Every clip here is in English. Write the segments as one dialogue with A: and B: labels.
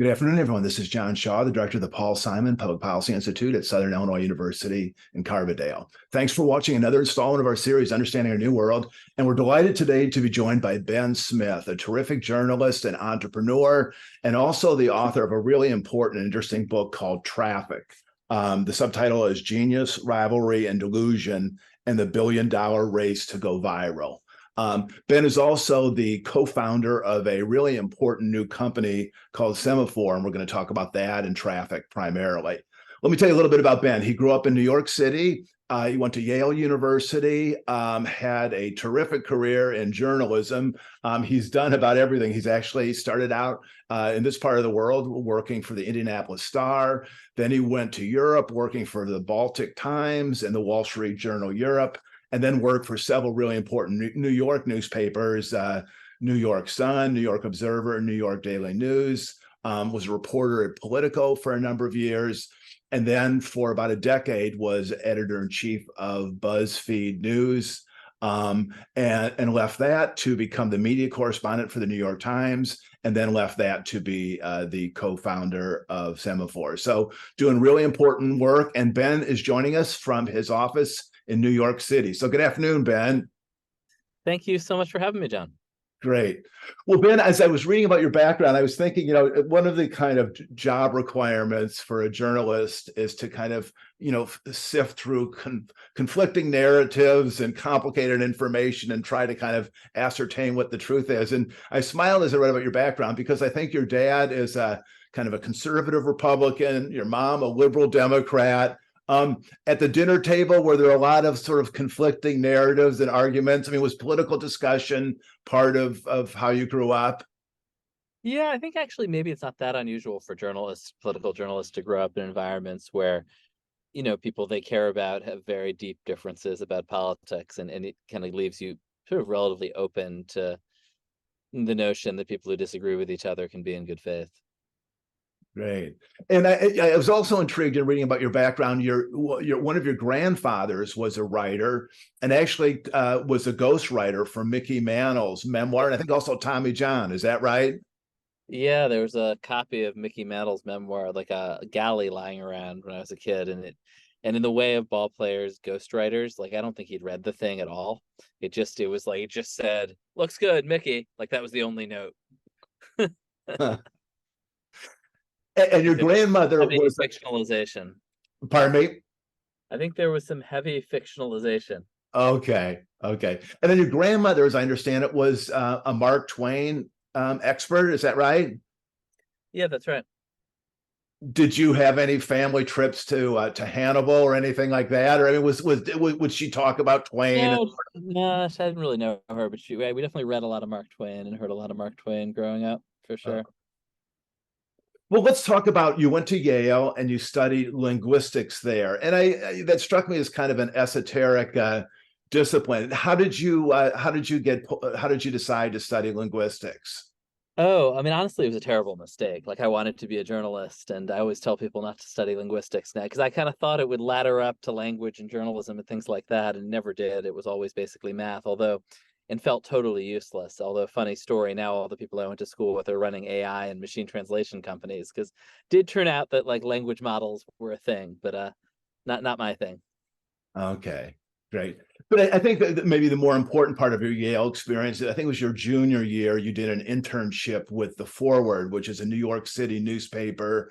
A: Good afternoon, everyone. This is John Shaw, the director of the Paul Simon Public Policy Institute at Southern Illinois University in Carbondale. Thanks for watching another installment of our series, Understanding Our New World. And we're delighted today to be joined by Ben Smith, a terrific journalist and entrepreneur, and also the author of a really important and interesting book called Traffic. The subtitle is Genius, Rivalry, and Delusion, and the Billion-Dollar Race to Go Viral. Ben is also the co-founder of a really important new company called Semaphore, and we're going to talk about that and traffic primarily. Let me tell you a little bit about Ben. He grew up in New York City. He went to Yale University, had a terrific career in journalism. He's done about everything. He's actually started out in this part of the world working for the Indianapolis Star. Then he went to Europe working for the Baltic Times and the Wall Street Journal Europe, and then worked for several really important New York newspapers, New York Sun, New York Observer, New York Daily News, was a reporter at Politico for a number of years, and then for about a decade was editor-in-chief of BuzzFeed News, and left that to become the media correspondent for the New York Times, and then left that to be the co-founder of Semaphore. So doing really important work, and Ben is joining us from his office in New York City. So good afternoon, Ben.
B: Thank you so much for having me, John.
A: Great. Well, Ben, as I was reading about your background, I was thinking, one of the kind of job requirements for a journalist is to kind of, sift through conflicting narratives and complicated information and try to kind of ascertain what the truth is. And I smiled as I read about your background because I think your dad is a kind of a conservative Republican, your mom a liberal Democrat. At the dinner table, were there a lot of sort of conflicting narratives and arguments? I mean, was political discussion part of how you grew up?
B: Yeah, I think actually maybe it's not that unusual for political journalists to grow up in environments where, people they care about have very deep differences about politics, and it kind of leaves you sort of relatively open to the notion that people who disagree with each other can be in good faith.
A: Great. And I was also intrigued in reading about your background. One of your grandfathers was a writer and actually was a ghostwriter for Mickey Mantle's memoir, and I think also Tommy John. Is that right?
B: Yeah, there was a copy of Mickey Mantle's memoir, like a galley, lying around when I was a kid, and in the way of ball players, ghostwriters, like I don't think he'd read the thing at all. It just said, "Looks good, Mickey." Like that was the only note.
A: And your grandmother was
B: fictionalization.
A: Pardon me?
B: I think there was some heavy fictionalization.
A: Okay. And then your grandmother, as I understand it, was a Mark Twain expert. Is that right?
B: Yeah, that's right.
A: Did you have any family trips to Hannibal or anything like that? Or I mean, would she talk about Twain?
B: No, I didn't really know her, but we definitely read a lot of Mark Twain and heard a lot of Mark Twain growing up, for sure.
A: Well, let's talk about, you went to Yale and you studied linguistics there, and that struck me as kind of an esoteric discipline. How did you decide to study linguistics?
B: Oh, I mean, honestly, it was a terrible mistake. Like, I wanted to be a journalist, and I always tell people not to study linguistics now because I kind of thought it would ladder up to language and journalism and things like that, and never did. It was always basically math, and felt totally useless. Although, funny story, now all the people I went to school with are running AI and machine translation companies, because did turn out that like language models were a thing, but not my thing.
A: Okay, great. But I think that maybe the more important part of your Yale experience, I think it was your junior year, you did an internship with The Forward, which is a New York City newspaper,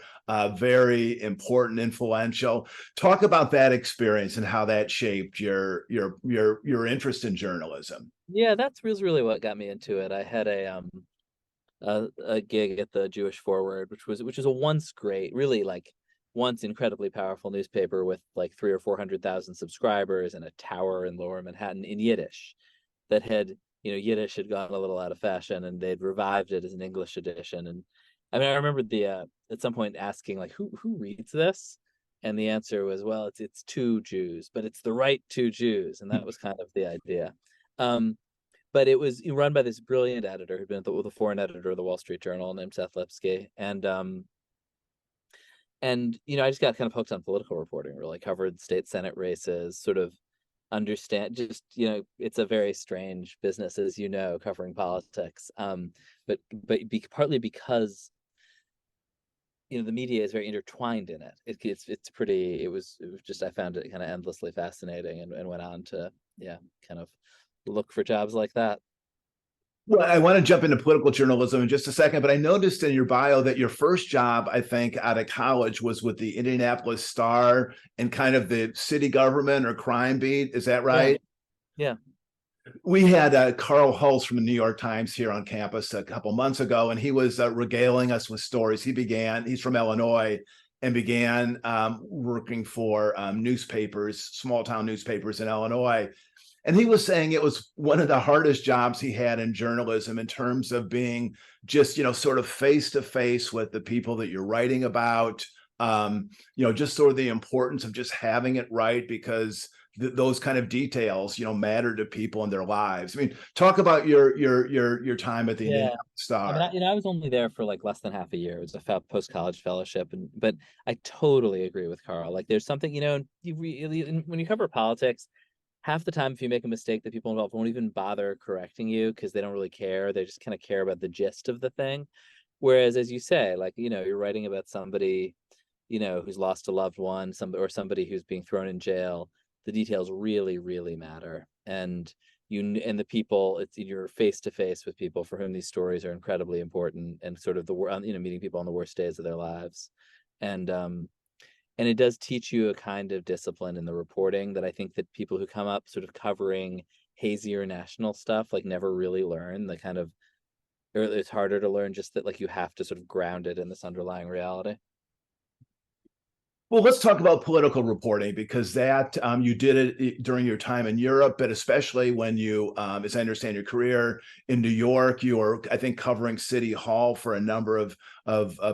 A: very important, influential. Talk about that experience and how that shaped your interest in journalism.
B: Yeah, that's really what got me into it. I had a gig at the Jewish Forward, which is a once great, really like once incredibly powerful newspaper with like 300,000 or 400,000 subscribers and a tower in Lower Manhattan in Yiddish. That had, Yiddish had gone a little out of fashion, and they'd revived it as an English edition. And I mean, I remember at some point asking like, who reads this? And the answer was, well, it's two Jews, but it's the right two Jews, and that was kind of the idea. But it was run by this brilliant editor who'd been the foreign editor of the Wall Street Journal named Seth Lipsky. And I just got kind of hooked on political reporting, really covered state Senate races, sort of understand just, it's a very strange business, as you know, covering politics. But partly because the media is very intertwined in it. It's pretty. It was just, I found it kind of endlessly fascinating, and went on to kind of look for jobs like that.
A: Well, I want to jump into political journalism in just a second, but I noticed in your bio that your first job, I think, out of college was with the Indianapolis Star and kind of the city government or crime beat. Is that right?
B: Yeah.
A: We had Carl Hulse from the New York Times here on campus a couple months ago, and he was regaling us with stories. He's from Illinois, and began working for newspapers, small town newspapers in Illinois. And he was saying it was one of the hardest jobs he had in journalism in terms of being just, sort of face to face with the people that you're writing about, just sort of the importance of just having it right, because those kind of details, matter to people in their lives. I mean, talk about your time at the Indianapolis Star.
B: I mean, I was only there for like less than half a year. It was a post-college fellowship, but I totally agree with Carl. Like, there's something, when you cover politics, half the time, if you make a mistake, the people involved won't even bother correcting you because they don't really care. They just kind of care about the gist of the thing. Whereas, as you say, like, you're writing about somebody, who's lost a loved one, somebody who's being thrown in jail. The details really, really matter. And the people, you're face to face with people for whom these stories are incredibly important, and sort of meeting people on the worst days of their lives. And it does teach you a kind of discipline in the reporting that I think that people who come up sort of covering hazier national stuff like never really learn. Or it's harder to learn, just that like you have to sort of ground it in this underlying reality.
A: Well, let's talk about political reporting, because that you did it during your time in Europe, but especially when you, as I understand your career in New York, you were, I think, covering City Hall for a number of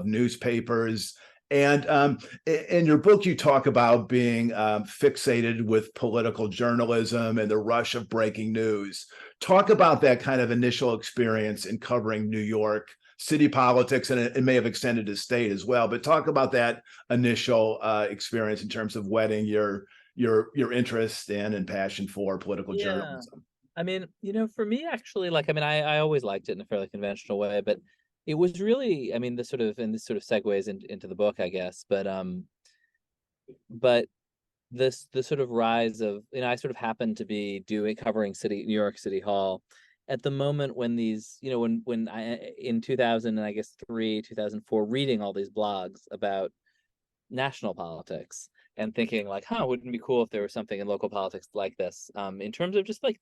A: newspapers. And in your book, you talk about being fixated with political journalism and the rush of breaking news. Talk about that kind of initial experience in covering New York city politics, and it may have extended to state as well. But talk about that initial experience in terms of whetting your interest in and passion for political journalism.
B: I mean, for me, actually, like, I mean, I always liked it in a fairly conventional way, but it was really, I mean, this sort of segues into the book, I guess, but the sort of rise of, I sort of happened to be covering New York City Hall at the moment when these, when I, in 2000, and I guess 2004, reading all these blogs about national politics and thinking like, wouldn't it be cool if there was something in local politics like this, in terms of just like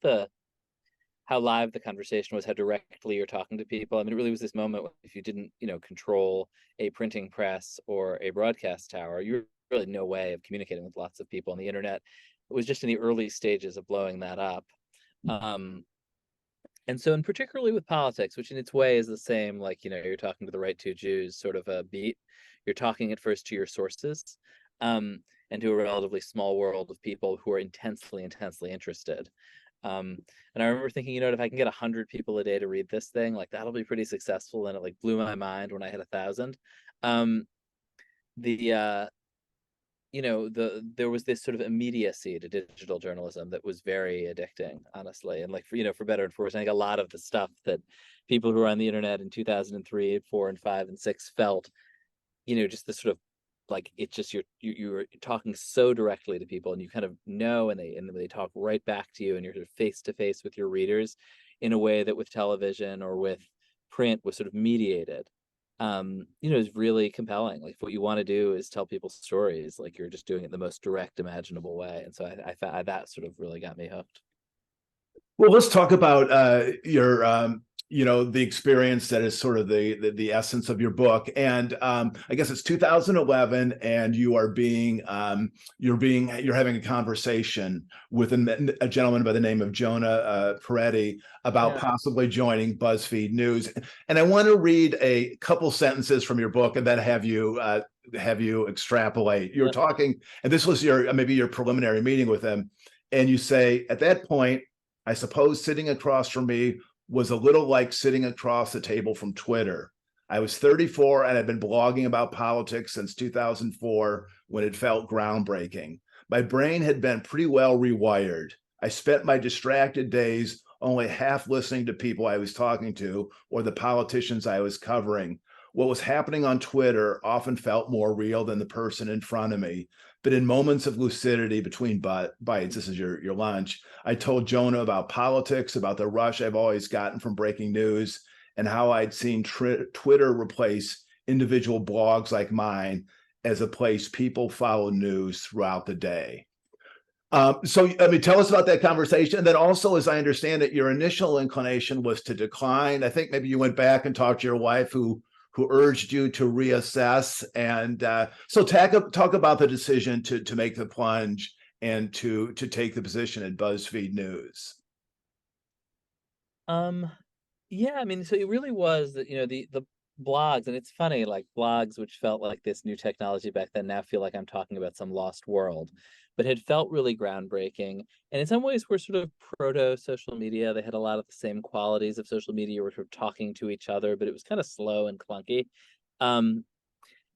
B: how live the conversation was, how directly you're talking to people. I mean, it really was this moment when if you didn't, control a printing press or a broadcast tower, you really no way of communicating with lots of people on the internet. It was just in the early stages of blowing that up. And so, and particularly with politics, which in its way is the same, like, you're talking to the right two Jews sort of a beat. You're talking at first to your sources, and to a relatively small world of people who are intensely, intensely interested. And I remember thinking, if I can get 100 people a day to read this thing, like that'll be pretty successful. And it like blew my mind when I hit 1,000. There was this sort of immediacy to digital journalism that was very addicting, honestly. And like, for better and for worse, I think a lot of the stuff that people who were on the internet in 2003, 4, and 5, and 6 felt, just the sort of, like, it's just you're talking so directly to people, and you kind of know, and they talk right back to you, and you're sort of face to face with your readers in a way that with television or with print was sort of mediated. Is really compelling. Like, what you want to do is tell people stories, like you're just doing it the most direct imaginable way. And so I found that sort of really got me hooked.
A: Well, let's talk about your the experience that is sort of the essence of your book. And I guess it's 2011, and you're having a conversation with a gentleman by the name of Jonah Peretti about possibly joining BuzzFeed News. And I want to read a couple sentences from your book and then have you extrapolate. You're talking, and this was maybe your preliminary meeting with him, and you say, at that point, I suppose sitting across from me was a little like sitting across the table from Twitter. I was 34 and I'd been blogging about politics since 2004, when it felt groundbreaking. My brain had been pretty well rewired. I spent my distracted days only half listening to people I was talking to or the politicians I was covering. what was happening on Twitter often felt more real than the person in front of me. But in moments of lucidity between bites, this is your lunch, I told Jonah about politics, about the rush I've always gotten from breaking news, and how I'd seen Twitter replace individual blogs like mine as a place people follow news throughout the day. So, I mean, tell us about that conversation. And then also, as I understand it, your initial inclination was to decline. I think maybe you went back and talked to your wife, who urged you to reassess. And so, talk about the decision to make the plunge and to take the position at BuzzFeed News.
B: Yeah, I mean, so it really was that, the blogs, and it's funny, like blogs, which felt like this new technology back then, now feel like I'm talking about some lost world, but had felt really groundbreaking. And in some ways were sort of proto social media. They had a lot of the same qualities of social media. We're sort of talking to each other, but it was kind of slow and clunky. Um,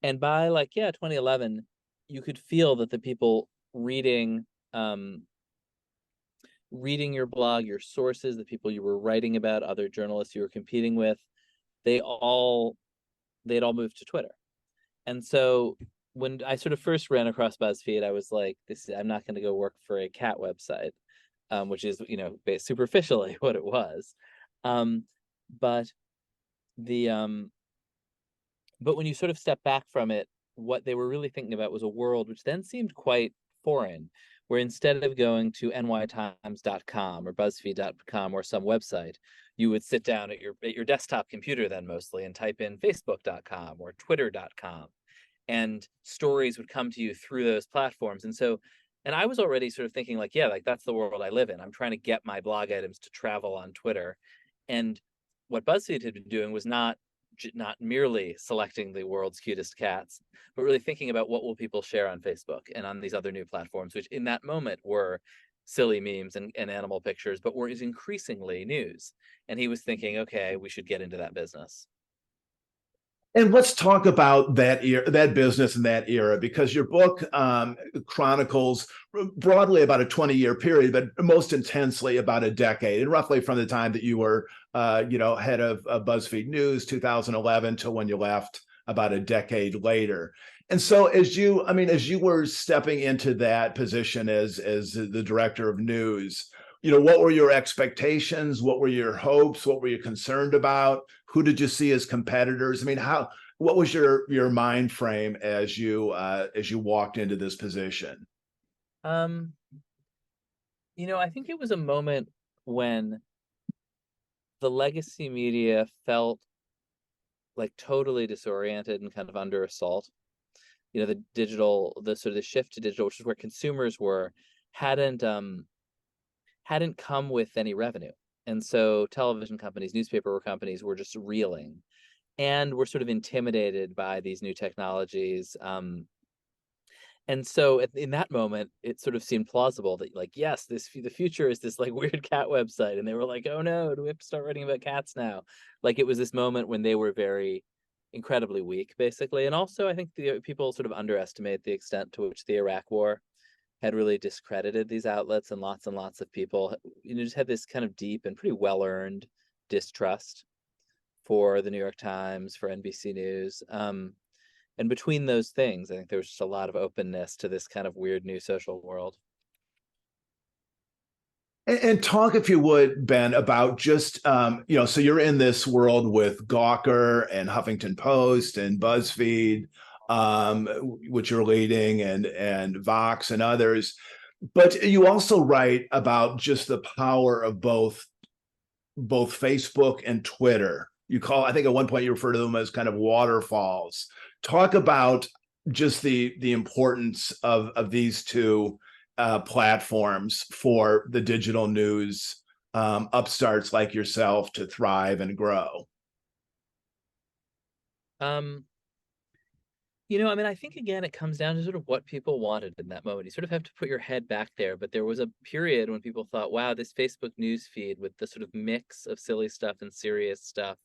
B: and by like, yeah, 2011, you could feel that the people um, reading your blog, your sources, the people you were writing about, other journalists you were competing with, they all they'd all moved to Twitter. And so when I sort of first ran across BuzzFeed, I was like, I'm not going to go work for a cat website, which is, superficially what it was. Um, but the but when you sort of step back from it, what they were really thinking about was a world which then seemed quite foreign, where instead of going to nytimes.com or buzzfeed.com or some website, you would sit down at your desktop computer then mostly and type in facebook.com or twitter.com, and stories would come to you through those platforms. And I was already sort of thinking like, yeah, like that's the world I live in. I'm trying to get my blog items to travel on Twitter. And what BuzzFeed had been doing was not merely selecting the world's cutest cats, but really thinking about what will people share on Facebook and on these other new platforms, which in that moment were silly memes and animal pictures, but were increasingly news. And he was thinking, okay, we should get into that business.
A: And let's talk about that that business in that era, because your book chronicles broadly about a 20-year period, but most intensely about a decade, and roughly from the time that you were, head of BuzzFeed News, 2011, to when you left, about a decade later. And so, as you were stepping into that position as the director of news, what were your expectations? What were your hopes? What were you concerned about? Who did you see as competitors? I mean, what was your mind frame as you walked into this position?
B: Um, I think it was a moment when the legacy media felt like totally disoriented and kind of under assault. The sort of the shift to digital, which is where consumers were, hadn't hadn't come with any revenue. And so television companies, newspaper companies were just reeling and were sort of intimidated by these new technologies. And so in that moment, it sort of seemed plausible that like, yes, the future is this like weird cat website. And they were like, oh no, do we have to start writing about cats now? Like it was this moment when they were very incredibly weak, basically. And also I think the people sort of underestimate the extent to which the Iraq war had really discredited these outlets, and lots of people, just had this kind of deep and pretty well-earned distrust for the New York Times, for NBC News. And between those things, I think there was just a lot of openness to this kind of weird new social world.
A: And talk, if you would, Ben, about just so you're in this world with Gawker and Huffington Post and BuzzFeed, which you're leading, and Vox and others. But you also write about just the power of both Facebook and Twitter. I think at one point you refer to them as kind of waterfalls. Talk about just the importance of these two platforms for the digital news upstarts like yourself to thrive and grow.
B: I mean, I think again, it comes down to sort of what people wanted in that moment. You sort of have to put your head back there. But there was a period when people thought, wow, this Facebook news feed with the sort of mix of silly stuff and serious stuff,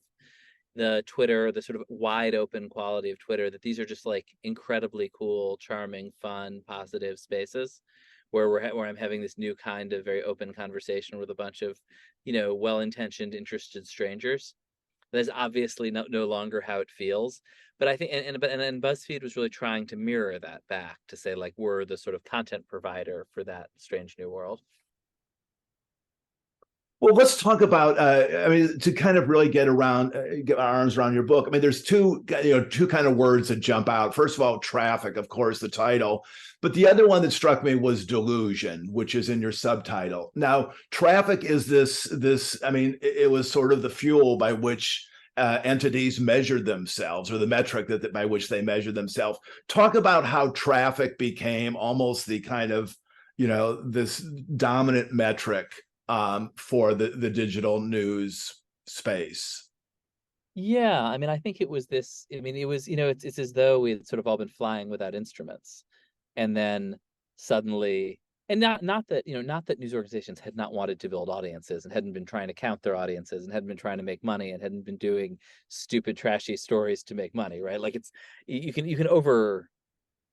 B: the Twitter, the sort of wide open quality of Twitter, that these are just like incredibly cool, charming, fun, positive spaces where I'm having this new kind of very open conversation with a bunch of, well-intentioned, interested strangers. That's obviously no longer how it feels. But I think, and BuzzFeed was really trying to mirror that back to say, like, we're the sort of content provider for that strange new world.
A: Well, let's talk about. I mean, to kind of really get our arms around your book. I mean, there's two kind of words that jump out. First of all, traffic, of course, the title, but the other one that struck me was delusion, which is in your subtitle. Now, traffic is this. I mean, it was sort of the fuel by which entities measured themselves, or the metric that by which they measured themselves. Talk about how traffic became almost the kind of this dominant metric for the digital news space.
B: Yeah, I mean, I think it was this. I mean, it was, it's as though we had sort of all been flying without instruments, and then suddenly, and not that, not that news organizations had not wanted to build audiences and hadn't been trying to count their audiences and hadn't been trying to make money and hadn't been doing stupid, trashy stories to make money, right? Like, it's, you can over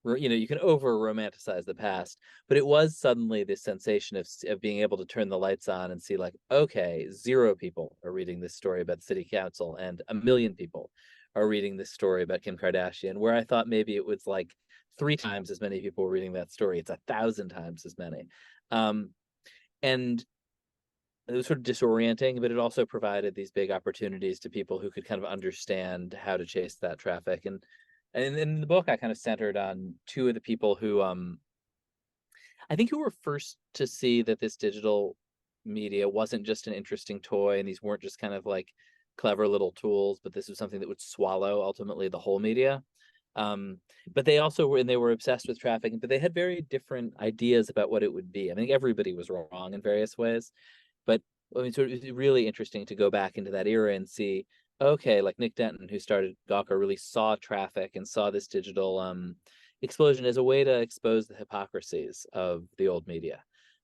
B: romanticize the past, but it was suddenly this sensation of being able to turn the lights on and see, like, okay, 0 people are reading this story about the city council and 1 million people are reading this story about Kim Kardashian, where I thought maybe it was like 3 times as many people were reading that story. It's 1,000 times as many. And it was sort of disorienting, but it also provided these big opportunities to people who could kind of understand how to chase that traffic. And in the book, I kind of centered on 2 of the people who, I think, who were first to see that this digital media wasn't just an interesting toy, and these weren't just kind of like clever little tools, but this was something that would swallow ultimately the whole media. But they also were, and they were obsessed with trafficking, but they had very different ideas about what it would be. I think everybody was wrong in various ways, but I mean, sort of, it's really interesting to go back into that era and see, okay, like Nick Denton, who started Gawker, really saw traffic and saw this digital explosion as a way to expose the hypocrisies of the old media.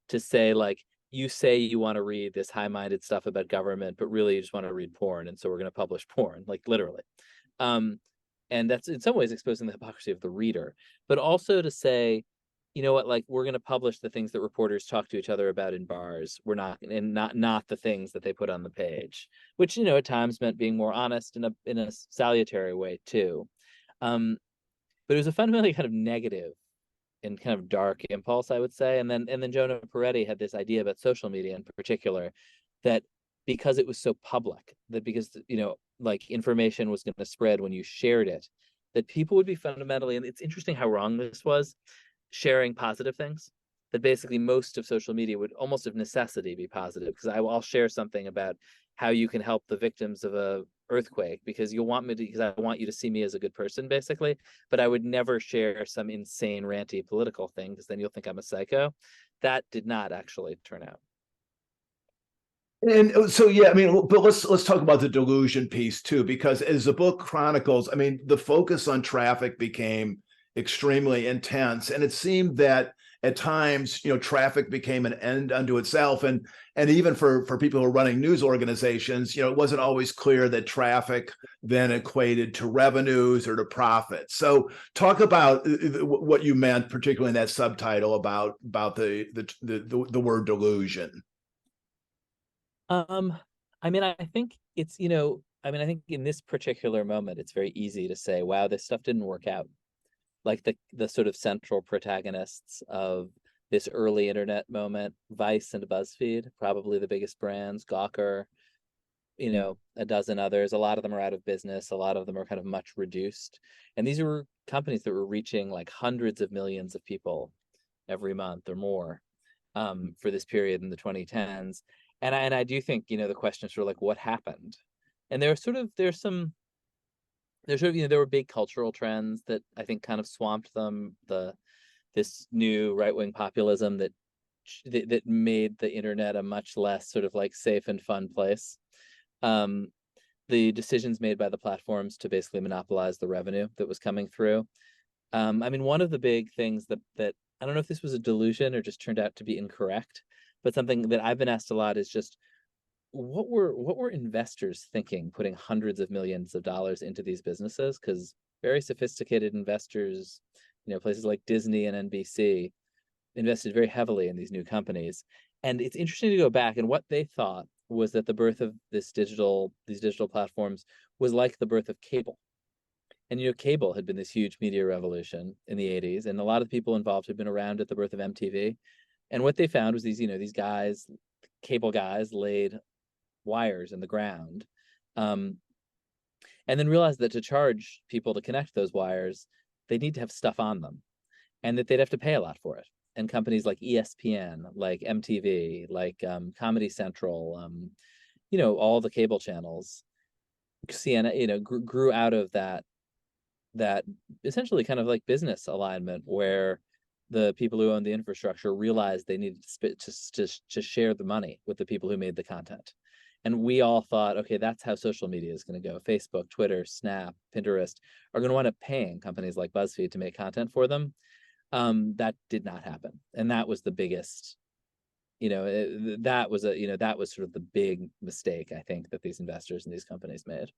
B: To say, like, you say you want to read this high-minded stuff about government, but really you just want to read porn, and so we're going to publish porn, like, literally. And that's in some ways exposing the hypocrisy of the reader, but also to say, you know what, like, we're going to publish the things that reporters talk to each other about in bars. We're not, and not the things that they put on the page, which, at times meant being more honest in a salutary way too. But it was a fundamentally kind of negative and kind of dark impulse, I would say. And then Jonah Peretti had this idea about social media in particular, that because it was so public, that because, like, information was going to spread when you shared it, that people would be fundamentally, and it's interesting how wrong this was, sharing positive things. That basically most of social media would almost of necessity be positive, because I'll share something about how you can help the victims of a earthquake because because I want you to see me as a good person, basically. But I would never share some insane ranty political thing, because then you'll think I'm a psycho. That did not actually turn out.
A: And so, yeah, I mean, but let's talk about the delusion piece too, because as the book chronicles, I mean, the focus on traffic became extremely intense, and it seemed that at times, traffic became an end unto itself, and even for people who are running news organizations, it wasn't always clear that traffic then equated to revenues or to profits. So, talk about what you meant, particularly in that subtitle about the word delusion.
B: I mean, I think it's, I mean, I think in this particular moment, it's very easy to say, wow, this stuff didn't work out. Like, the sort of central protagonists of this early internet moment, Vice and BuzzFeed, probably the biggest brands, Gawker, a dozen others. A lot of them are out of business. A lot of them are kind of much reduced. And these were companies that were reaching like hundreds of millions of people every month or more, for this period in the 2010s. And I do think, the question is sort of like, what happened? And there were big cultural trends that I think kind of swamped them. This new right-wing populism that made the internet a much less sort of like safe and fun place. The decisions made by the platforms to basically monopolize the revenue that was coming through. I mean, one of the big things that I don't know if this was a delusion or just turned out to be incorrect, but something that I've been asked a lot is just, what were investors thinking putting hundreds of millions of dollars into these businesses? Because very sophisticated investors, places like Disney and NBC, invested very heavily in these new companies. And it's interesting to go back, and what they thought was that the birth of these digital platforms was like the birth of cable. And cable had been this huge media revolution in the 80s, and a lot of the people involved had been around at the birth of MTV. And what they found was these guys, cable guys, laid wires in the ground, and then realized that to charge people to connect those wires, they need to have stuff on them, and that they'd have to pay a lot for it. And companies like ESPN, like MTV, like Comedy Central, all the cable channels, CNN, grew out of that essentially kind of like business alignment, where the people who owned the infrastructure realized they needed to share the money with the people who made the content. And we all thought, okay, that's how social media is going to go. Facebook, Twitter, Snap, Pinterest are going to wind up paying companies like BuzzFeed to make content for them. That did not happen, and that was the biggest. That was sort of the big mistake, I think, that these investors in these companies made.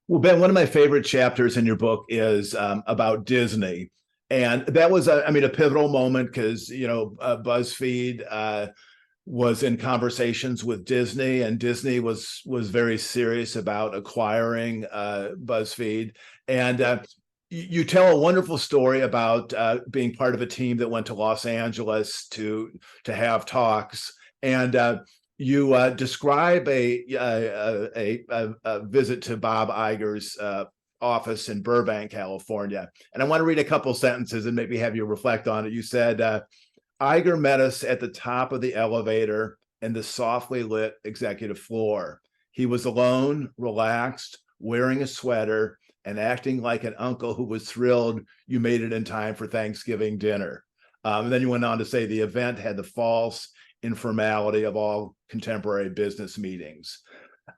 A: Well, Ben, one of my favorite chapters in your book is about Disney. And that was, a pivotal moment because, BuzzFeed was in conversations with Disney, and Disney was very serious about acquiring BuzzFeed. And you tell a wonderful story about being part of a team that went to Los Angeles to have talks. And you describe a visit to Bob Iger's office in Burbank, California. And I want to read a couple sentences and maybe have you reflect on it. You said, Iger met us at the top of the elevator in the softly lit executive floor. He was alone, relaxed, wearing a sweater, and acting like an uncle who was thrilled you made it in time for Thanksgiving dinner. And then you went on to say the event had the false informality of all contemporary business meetings.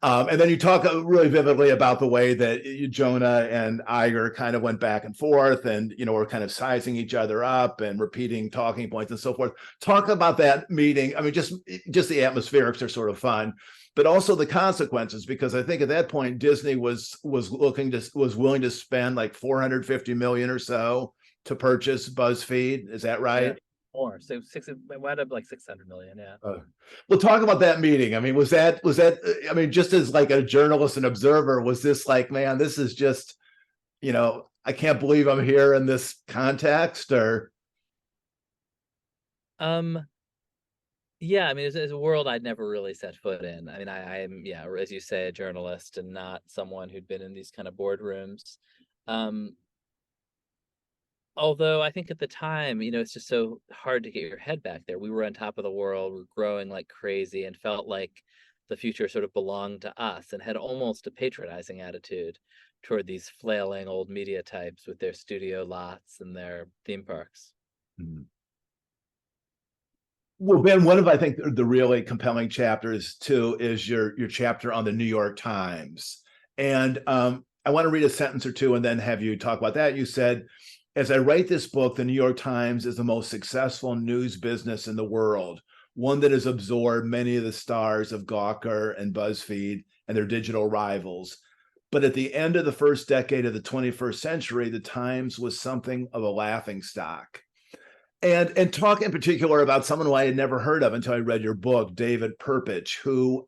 A: And then you talk really vividly about the way that Jonah and Iger kind of went back and forth and, were kind of sizing each other up and repeating talking points and so forth. Talk about that meeting. I mean, just the atmospherics are sort of fun, but also the consequences, because I think at that point, Disney was willing to spend like $450 million or so to purchase BuzzFeed. Is that right?
B: Yeah. More. So it wound up like 600 million. Yeah.
A: Well, talk about that meeting. I mean, was that, just as like a journalist and observer, was this like, man, this is just, I can't believe I'm here in this context, or?
B: Yeah, I mean, it's a world I'd never really set foot in. I mean, I'm, as you say, a journalist and not someone who'd been in these kind of boardrooms. Although I think at the time, it's just so hard to get your head back there. We were on top of the world, we're growing like crazy, and felt like the future sort of belonged to us, and had almost a patronizing attitude toward these flailing old media types with their studio lots and their theme parks.
A: Mm-hmm. Well, Ben, one of, I think, the really compelling chapters too is your chapter on the New York Times. And I want to read a sentence or two and then have you talk about that. You said, as I write this book, the New York Times is the most successful news business in the world, one that has absorbed many of the stars of Gawker and BuzzFeed and their digital rivals. But at the end of the first decade of the 21st century, the Times was something of a laughingstock. And talk in particular about someone who I had never heard of until I read your book, David Perpich, who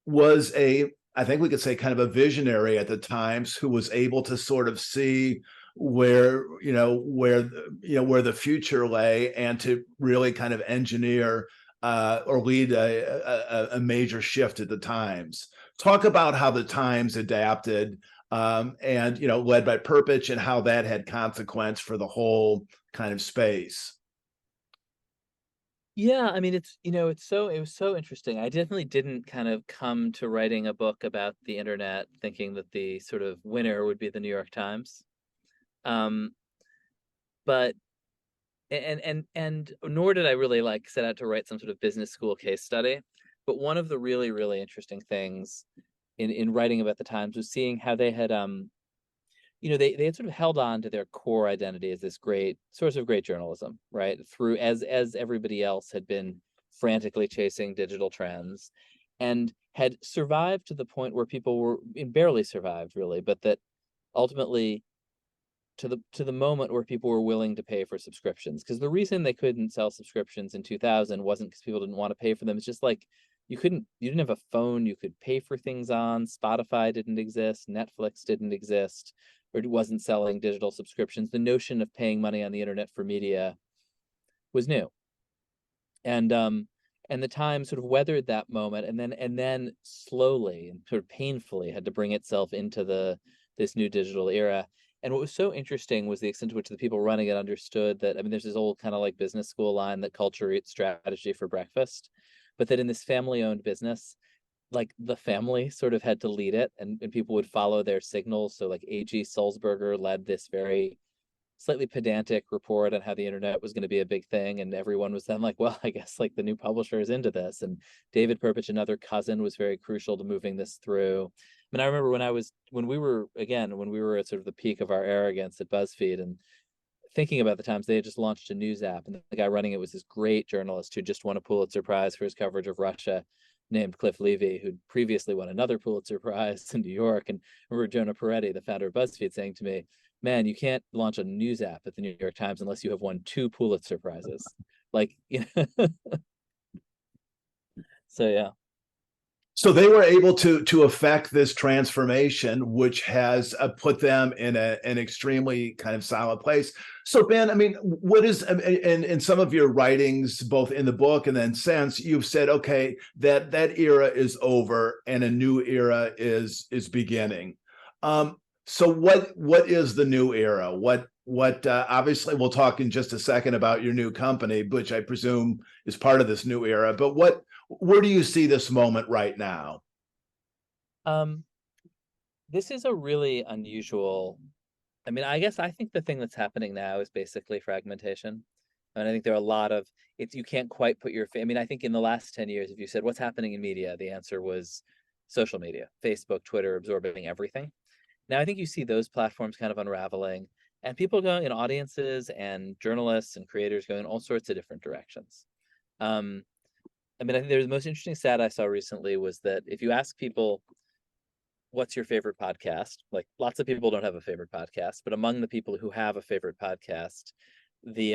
A: was I think we could say kind of a visionary at the Times, who was able to sort of see where the future lay, and to really kind of engineer or lead a major shift at the Times. Talk about how the Times adapted, and led by Perpich, and how that had consequence for the whole kind of space.
B: Yeah, I mean, it was so interesting. I definitely didn't kind of come to writing a book about the internet thinking that the sort of winner would be the New York Times. But and nor did I really like set out to write some sort of business school case study. But one of the really, really interesting things in writing about the Times was seeing how they had they had sort of held on to their core identity as this great source of great journalism, right? Through as everybody else had been frantically chasing digital trends, and had survived to the point where people were barely survived, really, but that ultimately to the moment where people were willing to pay for subscriptions. Because the reason they couldn't sell subscriptions in 2000 wasn't because people didn't want to pay for them. It's just like you didn't have a phone you could pay for things on. Spotify didn't exist, Netflix didn't exist, or it wasn't selling digital subscriptions. The notion of paying money on the internet for media was new. And the Times sort of weathered that moment, and then slowly and sort of painfully had to bring itself into this new digital era. And what was so interesting was the extent to which the people running it understood that, I mean, there's this old kind of like business school line that culture eats strategy for breakfast, but that in this family-owned business, like the family sort of had to lead it, and people would follow their signals. So like A.G. Sulzberger led this very slightly pedantic report on how the internet was going to be a big thing, and everyone was then like, well, I guess like the new publisher is into this. And David Perpich, another cousin, was very crucial to moving this through. I mean, I remember when we were at sort of the peak of our arrogance at BuzzFeed, and thinking about the Times, they had just launched a news app, and the guy running it was this great journalist who just won a Pulitzer Prize for his coverage of Russia, named Cliff Levy, who'd previously won another Pulitzer Prize in New York. And I remember Jonah Peretti, the founder of BuzzFeed, saying to me, man, you can't launch a news app at the New York Times unless you have won 2 Pulitzer Prizes. Like, you know. So yeah.
A: So they were able to affect this transformation, which has put them in an extremely kind of solid place. So Ben, I mean, what is, in some of your writings, both in the book and then since, you've said, okay, that era is over and a new era is beginning. So what is the new era? What obviously we'll talk in just a second about your new company, which I presume is part of this new era. But where do you see this moment right now?
B: This is a really unusual. I mean, I guess I think the thing that's happening now is basically fragmentation. And I think there are a lot of you can't quite put I mean, I think in the last 10 years, if you said what's happening in media, the answer was social media, Facebook, Twitter, absorbing everything. Now I think you see those platforms kind of unraveling, and people going in, audiences and journalists and creators going in all sorts of different directions. I mean, I think the most interesting stat I saw recently was that if you ask people, what's your favorite podcast? Like, lots of people don't have a favorite podcast, but among the people who have a favorite podcast, the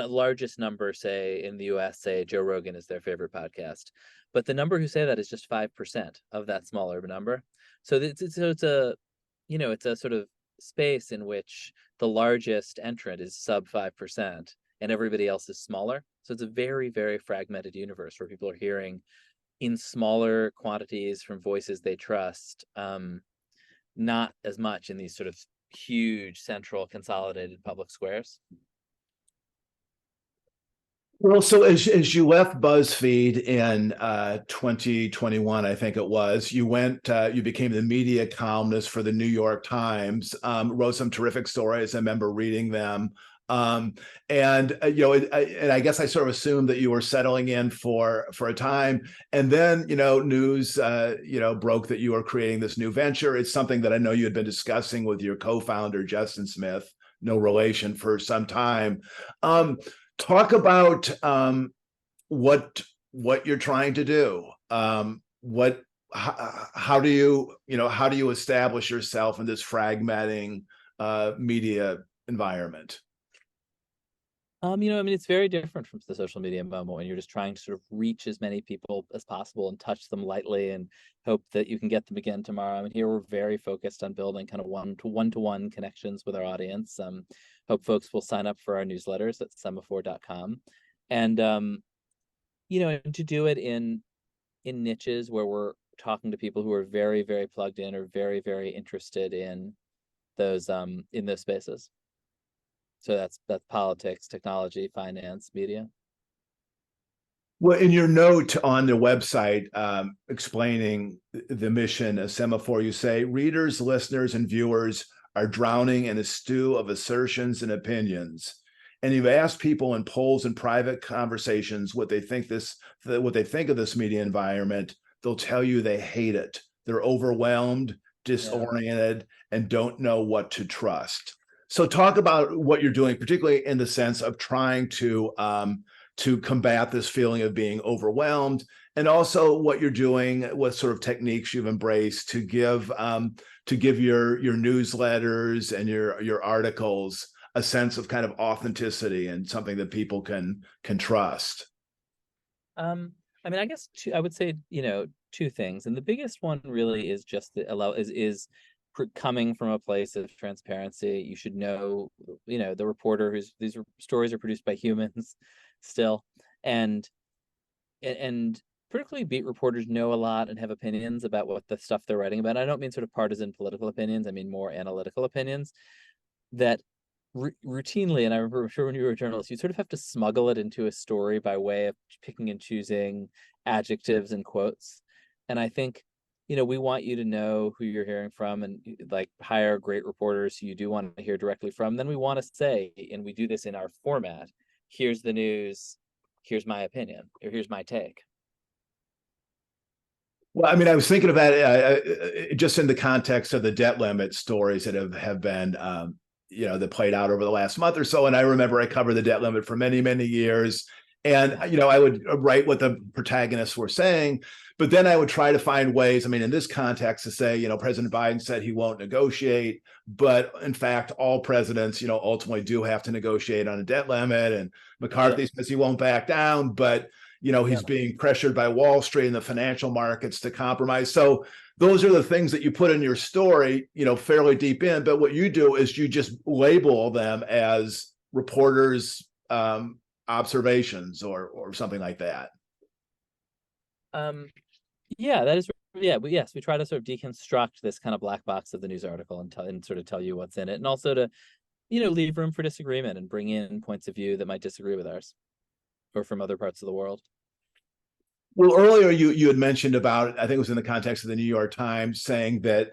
B: largest number, say in the US, say Joe Rogan is their favorite podcast, but the number who say that is just 5% of that smaller number. So it's a, you know, it's a sort of space in which the largest entrant is sub 5% and everybody else is smaller. So it's a very, very fragmented universe where people are hearing in smaller quantities from voices they trust, not as much in these sort of huge central consolidated public squares.
A: Well, so as you left BuzzFeed in 2021, I think it was, you became the media columnist for the New York Times, wrote some terrific stories. I remember reading them. And I guess I sort of assumed that you were settling in for a time, and then news broke that you were creating this new venture. It's something that I know you had been discussing with your co-founder Justin Smith, no relation, for some time. Talk about what you're trying to do. How do you establish yourself in this fragmenting media environment?
B: I mean, it's very different from the social media moment when you're just trying to sort of reach as many people as possible and touch them lightly and hope that you can get them again tomorrow. I mean, here we're very focused on building kind of one-to-one connections with our audience. Hope folks will sign up for our newsletters at semaphore.com. And, and to do it in niches where we're talking to people who are very, very plugged in or very, very interested in those spaces. So that's politics, technology, finance, media.
A: Well, in your note on the website explaining the mission of Semaphore, you say readers, listeners, and viewers are drowning in a stew of assertions and opinions. And you've asked people in polls and private conversations what they think of this media environment. They'll tell you they hate it. They're overwhelmed, disoriented, and don't know what to trust. So talk about what you're doing, particularly in the sense of trying to combat this feeling of being overwhelmed, and also what you're doing, what sort of techniques you've embraced to give your newsletters and your articles a sense of kind of authenticity and something that people can trust?
B: I mean, I guess I would say, two things. And the biggest one really is just coming from a place of transparency. You should know, the reporter these stories are produced by humans still. And particularly beat reporters know a lot and have opinions about what the stuff they're writing about. I don't mean sort of partisan political opinions. I mean more analytical opinions that routinely, and I remember, I'm sure when you were a journalist, you sort of have to smuggle it into a story by way of picking and choosing adjectives and quotes. And I think, we want you to know who you're hearing from and like hire great reporters who you do want to hear directly from. Then we want to say, and we do this in our format, here's the news, here's my opinion, or here's my take.
A: Well, I mean, I was thinking about it just in the context of the debt limit stories that have been, that played out over the last month or so. And I remember I covered the debt limit for many, many years. And, I would write what the protagonists were saying, but then I would try to find ways, I mean, in this context to say, President Biden said he won't negotiate, but in fact, all presidents, ultimately do have to negotiate on a debt limit. And McCarthy says he won't back down, but he's being pressured by Wall Street and the financial markets to compromise. So those are the things that you put in your story, fairly deep in. But what you do is you just label them as reporters' observations or something like that.
B: Yeah, that is. Yeah, but yes, we try to sort of deconstruct this kind of black box of the news article and sort of tell you what's in it, and also to, leave room for disagreement and bring in points of view that might disagree with ours or from other parts of the world.
A: Well, earlier you had mentioned about, I think it was in the context of the New York Times, saying that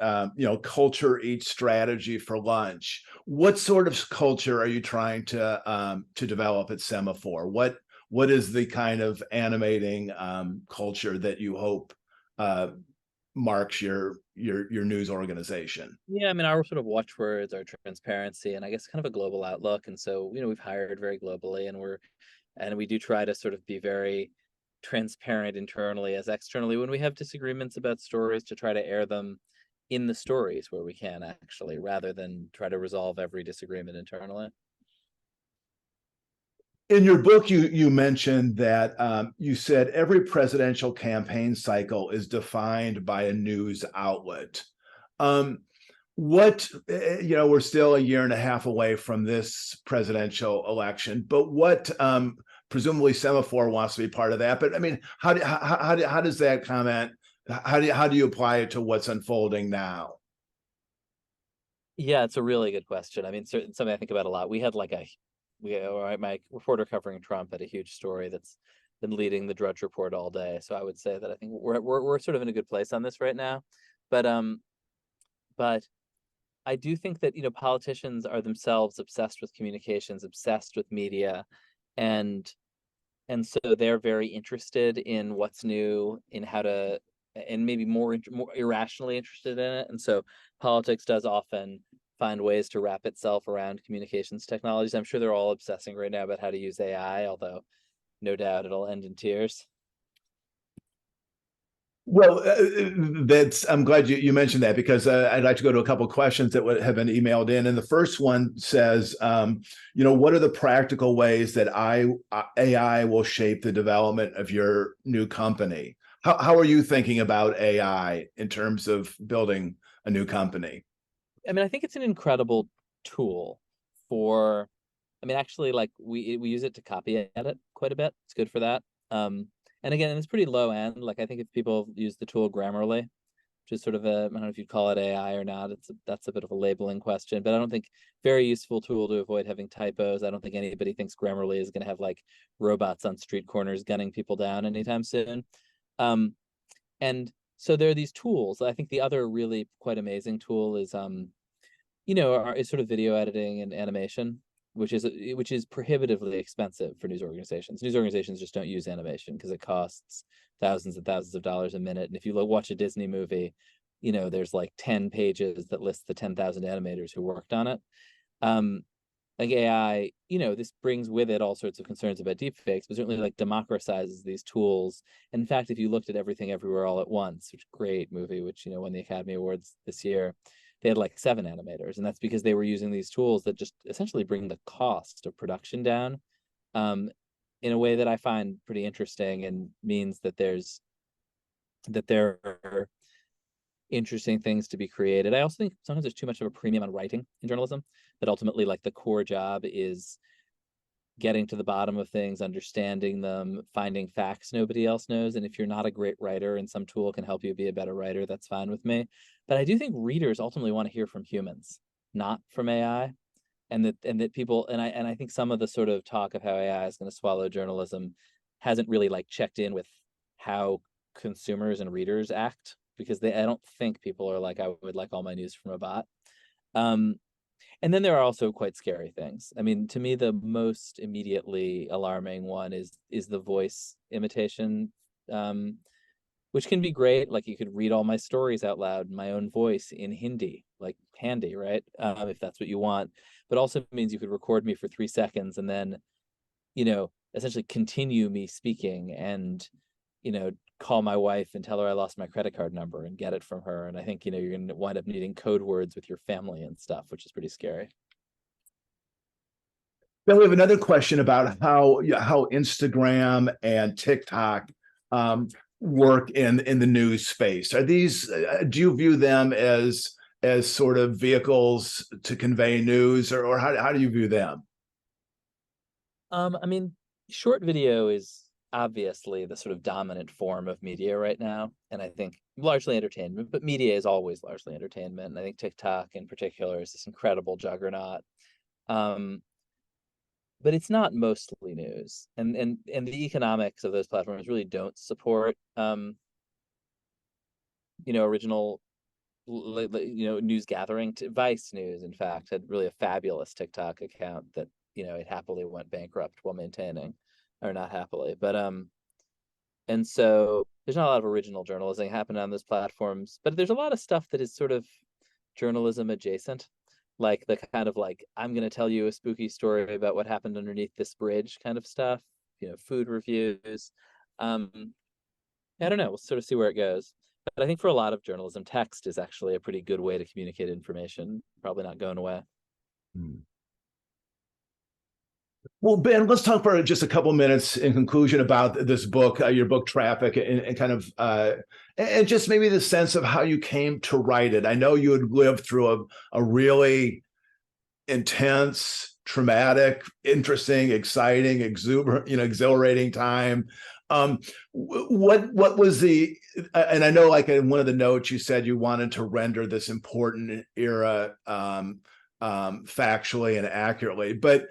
A: culture eats strategy for lunch. What sort of culture are you trying to develop at Semaphore? What is the kind of animating culture that you hope marks your news organization?
B: Yeah, I mean, our sort of watchwords are transparency and I guess kind of a global outlook. And so, we've hired very globally, and we do try to sort of be very transparent internally as externally when we have disagreements about stories, to try to air them in the stories where we can, actually, rather than try to resolve every disagreement internally.
A: In your book, you mentioned that you said every presidential campaign cycle is defined by a news outlet. We're still a year and a half away from this presidential election, but what presumably Semaphore wants to be part of that. But I mean, how does that comment? How do you apply it to what's unfolding now?
B: Yeah, it's a really good question. I mean, something I think about a lot. My reporter covering Trump had a huge story that's been leading the Drudge Report all day. So I would say that I think we're sort of in a good place on this right now. But I do think that politicians are themselves obsessed with communications, obsessed with media, and so they're very interested in what's new, in how to, and maybe more irrationally interested in it. And so politics does often find ways to wrap itself around communications technologies. I'm sure they're all obsessing right now about how to use AI, although no doubt it'll end in tears.
A: Well, I'm glad you mentioned that, because I'd like to go to a couple of questions that have been emailed in. And the first one says, what are the practical ways that AI will shape the development of your new company? How are you thinking about AI in terms of building a new company?
B: I mean, I think it's an incredible tool for, I mean, actually, like we use it to copy edit quite a bit. It's good for that. And again, it's pretty low end. Like, I think if people use the tool Grammarly, which is sort of I don't know if you'd call it AI or not. That's a bit of a labeling question, but I don't think very useful tool to avoid having typos. I don't think anybody thinks Grammarly is going to have like robots on street corners gunning people down anytime soon. And so there are these tools. I think the other really quite amazing tool is is sort of video editing and animation, which is prohibitively expensive for news organizations. News organizations just don't use animation because it costs thousands and thousands of dollars a minute. And if you watch a Disney movie, there's like 10 pages that list the 10,000 animators who worked on it. Like AI, this brings with it all sorts of concerns about deepfakes, but certainly like democratizes these tools. And in fact, if you looked at Everything Everywhere All at Once, which is a great movie, which won the Academy Awards this year, they had like 7 animators, and that's because they were using these tools that just essentially bring the cost of production down, in a way that I find pretty interesting, and means that there are interesting things to be created. I also think sometimes there's too much of a premium on writing in journalism, that ultimately like the core job is getting to the bottom of things, understanding them, finding facts nobody else knows. And if you're not a great writer and some tool can help you be a better writer, that's fine with me. But I do think readers ultimately want to hear from humans, not from AI. And that people, and I think some of the sort of talk of how AI is going to swallow journalism hasn't really like checked in with how consumers and readers act, because I don't think people are like, I would like all my news from a bot. And then there are also quite scary things. I mean, to me, the most immediately alarming one is the voice imitation, which can be great. Like, you could read all my stories out loud in my own voice in Hindi, like handy, right? If that's what you want. But also means you could record me for 3 seconds and then, essentially continue me speaking, and, call my wife and tell her I lost my credit card number and get it from her. And I think, you're going to wind up needing code words with your family and stuff, which is pretty scary.
A: Then we have another question about how Instagram and TikTok work in the news space. Are these, do you view them as sort of vehicles to convey news, or how do you view them?
B: I mean, short video is obviously the sort of dominant form of media right now, and I think largely entertainment, but media is always largely entertainment. And I think TikTok in particular is this incredible juggernaut. But it's not mostly news, and the economics of those platforms really don't support original news gathering. Vice News, in fact, had really a fabulous TikTok account that it happily went bankrupt while maintaining, or not happily, but and so there's not a lot of original journalism happening on those platforms, but there's a lot of stuff that is sort of journalism adjacent, like the kind of like, I'm going to tell you a spooky story about what happened underneath this bridge kind of stuff, food reviews. I don't know, we'll sort of see where it goes. But I think for a lot of journalism, text is actually a pretty good way to communicate information, probably not going away.
A: Well, Ben, let's talk for just a couple minutes in conclusion about this book, your book Traffic, and kind of and just maybe the sense of how you came to write it. I know you had lived through a really intense, traumatic, interesting, exciting, exhilarating time. What was the, and I know, like, in one of the notes you said you wanted to render this important era factually and accurately, but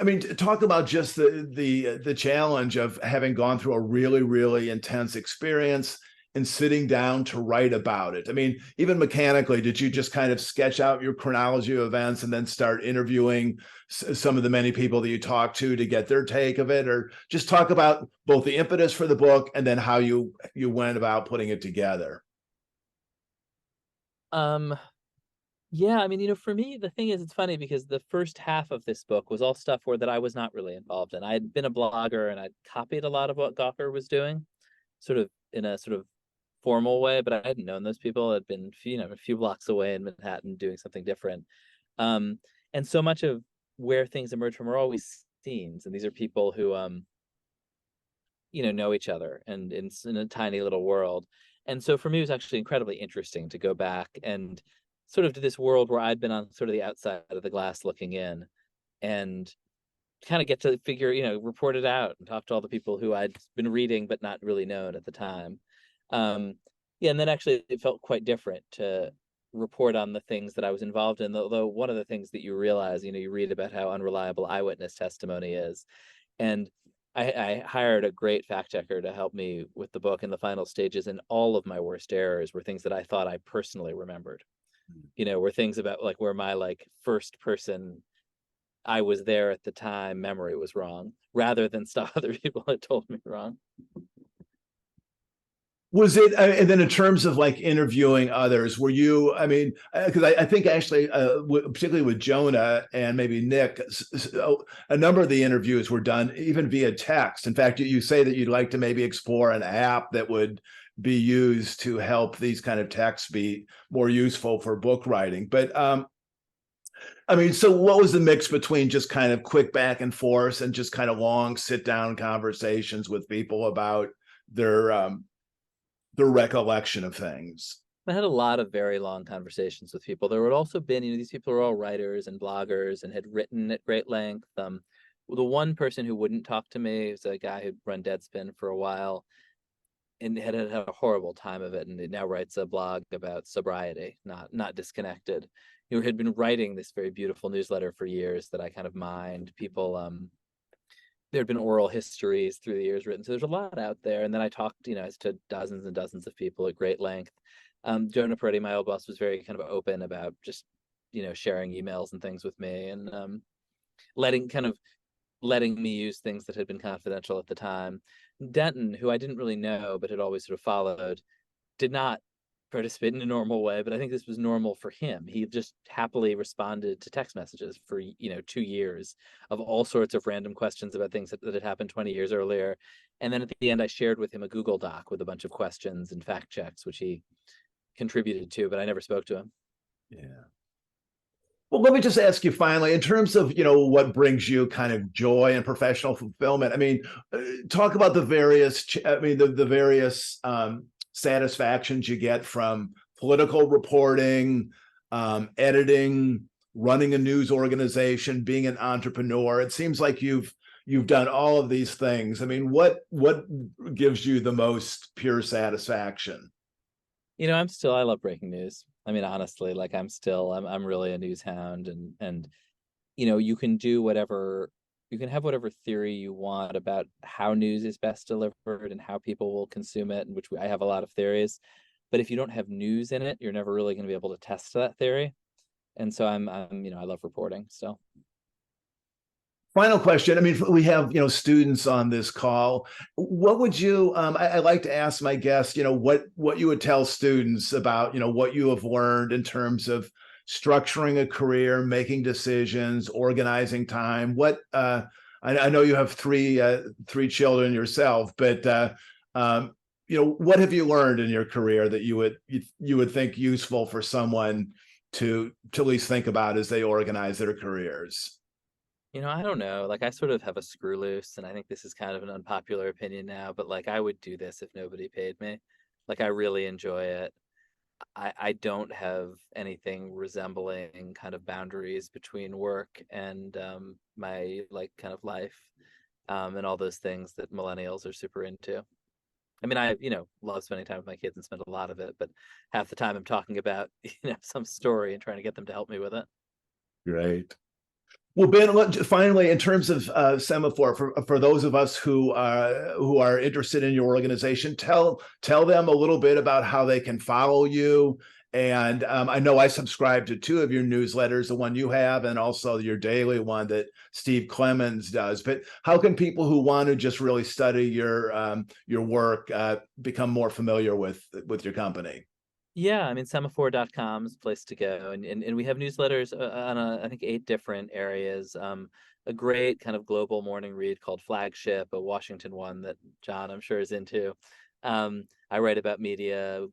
A: I mean, talk about just the challenge of having gone through a really, really intense experience and sitting down to write about it. I mean, even mechanically, did you just kind of sketch out your chronology of events and then start interviewing some of the many people that you talked to get their take of it? Or just talk about both the impetus for the book and then how you went about putting it together.
B: Yeah, I mean, for me, the thing is, it's funny because the first half of this book was all stuff that I was not really involved in. I had been a blogger and I'd copied a lot of what Gawker was doing, sort of in a sort of formal way, but I hadn't known those people. I'd been, a few blocks away in Manhattan doing something different. And so much of where things emerge from are always scenes, and these are people who, know each other and in a tiny little world. And so for me, it was actually incredibly interesting to go back and sort of to this world where I'd been on sort of the outside of the glass looking in, and kind of get to figure, report it out and talk to all the people who I'd been reading but not really known at the time. Yeah, and then actually it felt quite different to report on the things that I was involved in, although one of the things that you realize, you read about how unreliable eyewitness testimony is. And I hired a great fact checker to help me with the book in the final stages, and all of my worst errors were things that I thought I personally remembered. Were things about like where my like first person, I was there at the time, memory was wrong, rather than stuff other people had told me wrong.
A: Was it, and then in terms of like interviewing others, were you, I mean, because I think actually, particularly with Jonah and maybe Nick, a number of the interviews were done even via text. In fact, you say that you'd like to maybe explore an app that would be used to help these kind of texts be more useful for book writing. But I mean, so what was the mix between just kind of quick back and forth and just kind of long sit down conversations with people about their recollection of things?
B: I had a lot of very long conversations with people. There would also been, these people are all writers and bloggers and had written at great length. The one person who wouldn't talk to me was a guy who'd run Deadspin for a while and had a horrible time of it, and he now writes a blog about sobriety, not disconnected. He had been writing this very beautiful newsletter for years that I kind of mined. People, there had been oral histories through the years written, so there's a lot out there. And then I talked, to dozens and dozens of people at great length. Jonah Peretti, my old boss, was very kind of open about just, sharing emails and things with me, and letting me use things that had been confidential at the time. Denton, who I didn't really know but had always sort of followed, did not participate in a normal way, but I think this was normal for him. He just happily responded to text messages for 2 years of all sorts of random questions about things that had happened 20 years earlier. And then at the end, I shared with him a Google Doc with a bunch of questions and fact checks, which he contributed to, but I never spoke to him.
A: Yeah. Well, let me just ask you finally, in terms of, what brings you kind of joy and professional fulfillment. I mean, talk about the various, the various satisfactions you get from political reporting, editing, running a news organization, being an entrepreneur. It seems like you've done all of these things. I mean, what gives you the most pure satisfaction?
B: I love breaking news. I mean, honestly, like I'm really a news hound, and you can have whatever theory you want about how news is best delivered and how people will consume it, I have a lot of theories, but if you don't have news in it, you're never really going to be able to test that theory. And so I love reporting still.
A: Final question. I mean, we have, students on this call. What would you, I like to ask my guests, what you would tell students about, what you have learned in terms of structuring a career, making decisions, organizing time. I know you have three children yourself, but, what have you learned in your career that you would think useful for someone to at least think about as they organize their careers?
B: I don't know. Like, I sort of have a screw loose, and I think this is kind of an unpopular opinion now, but like, I would do this if nobody paid me. Like, I really enjoy it. I don't have anything resembling kind of boundaries between work and my like kind of life, and all those things that millennials are super into. I mean, I love spending time with my kids and spend a lot of it, but half the time I'm talking about some story and trying to get them to help me with it.
A: Great. Well, Ben, finally, in terms of Semaphore, for those of us who are interested in your organization, tell them a little bit about how they can follow you. And I know I subscribe to two of your newsletters, the one you have, and also your daily one that Steve Clemens does. But how can people who want to just really study your work become more familiar with your company?
B: Yeah, I mean, semaphore.com is a place to go. And we have newsletters on, I think, 8 different areas. A great kind of global morning read called Flagship, a Washington one that John, I'm sure, is into. I write about media,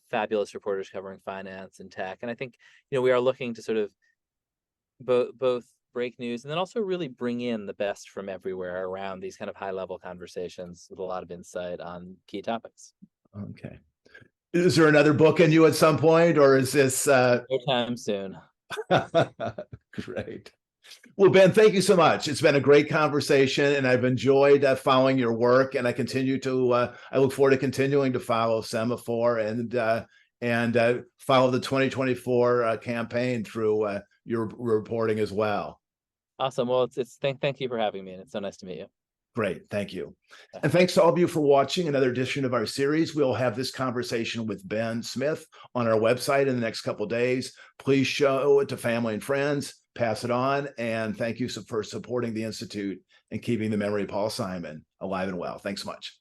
B: fabulous reporters covering finance and tech. And I think, we are looking to sort of both break news and then also really bring in the best from everywhere around these kind of high-level conversations with a lot of insight on key topics.
A: Okay. Is there another book in you at some point, or is this
B: no time soon?
A: Great. Well, Ben, thank you so much. It's been a great conversation, and I've enjoyed following your work. And I look forward to continuing to follow Semaphore and follow the 2024 campaign through your reporting as well.
B: Awesome. Well, thank you for having me, and it's so nice to meet you.
A: Great. Thank you. And thanks to all of you for watching another edition of our series. We'll have this conversation with Ben Smith on our website in the next couple of days. Please show it to family and friends, pass it on, and thank you for supporting the Institute and keeping the memory of Paul Simon alive and well. Thanks so much.